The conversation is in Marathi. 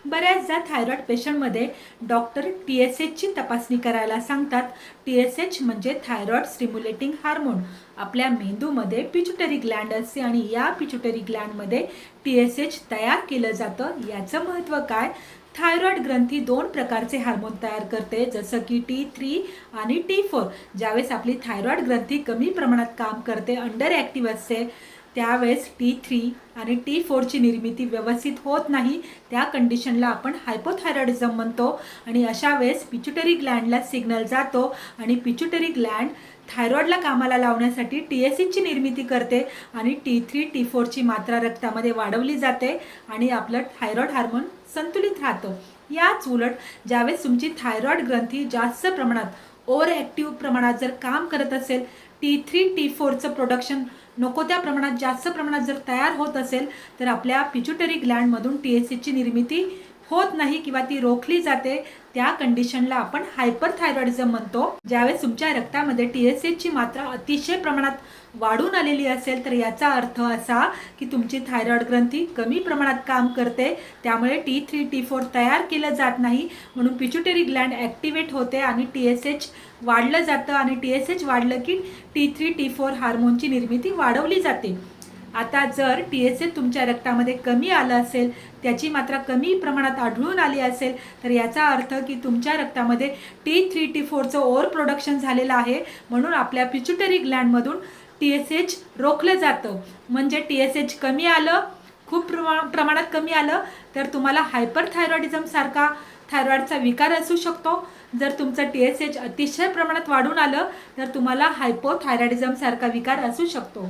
बऱ्याचदा थायरॉईड पेशंटमध्ये डॉक्टर TSHची तपासणी करायला सांगतात. TSH म्हणजे थायरॉईड स्टिम्युलेटिंग हार्मोन. आपल्या मेंदूमध्ये पिट्युटरी ग्लँड असते आणि या पिट्युटरी ग्लँडमध्ये TSH तयार केलं जातं. याचं महत्त्व काय? थायरॉईड ग्रंथी दोन प्रकारचे हार्मोन तयार करते, जसं की T3 आणि T4. ज्यावेळेस आपली थायरॉईड ग्रंथी कमी प्रमाणात काम करते, अंडर ॲक्टिव्ह असते, त्यावेळेस T3 आणि T4ची निर्मिती व्यवस्थित होत नाही. त्या कंडिशनला आपण हायपोथायरॉइडिझम म्हणतो. आणि अशा वेळेस पिट्युटरी ग्लँडला सिग्नल जातो आणि पिट्युटरी ग्लँड थायरॉईडला कामाला लावण्यासाठी TSHची निर्मिती करते आणि T3 T4ची मात्रा रक्तामध्ये वाढवली जाते आणि आपलं थायरॉईड हार्मोन संतुलित राहतं. याच उलट ज्यावेळेस तुमची थायरॉईड ग्रंथी जास्त प्रमाणात ओव्हर ॲक्टिव्ह प्रमाणात जर काम करत असेल, T3 T4चं प्रोडक्शन नको त्या प्रमाणात जास्त प्रमाणात जर तयार होत असेल, तर आपल्या पिट्युटरी ग्लँडमधून TSHची निर्मिती होत नाही किंवा ती रोखली जाते. त्या कंडिशनला आपण हायपरथायरॉइडिझम म्हणतो. ज्यावेळेस तुमच्या रक्तामध्ये TSHची मात्रा अतिशय प्रमाणात वाढून आलेली असेल, तर याचा अर्थ असा की तुमची थायरॉईड ग्रंथी कमी प्रमाणात काम करते, त्यामुळे T3 T4 तयार केलं जात नाही, म्हणून पिट्युटरी ग्लँड ॲक्टिवेट होते आणि TSH वाढलं जातं आणि TSH वाढलं की T3 T4 हार्मोनची निर्मिती वाढवली जाते. आता जर TSH तुमच्या रक्तामध्ये कमी आलं असेल, त्याची मात्रा कमी प्रमाणात आढळून आली असेल, तर याचा अर्थ की तुमच्या रक्तामध्ये T3 T4चं ओव्हर प्रोडक्शन झालेलं आहे, म्हणून आपल्या पिट्युटरी ग्लँडमधून TSH रोखलं जातं. म्हणजे TSH कमी आलं, खूप प्रमाणात कमी आलं, तर तुम्हाला हायपरथायरॉइडिझम सारखा थायरॉईडचा विकार असू शकतो. जर तुमचं TSH अतिशय प्रमाणात वाढून आलं, तर तुम्हाला हायपोथायरॉइडिझम सारखा विकार असू शकतो.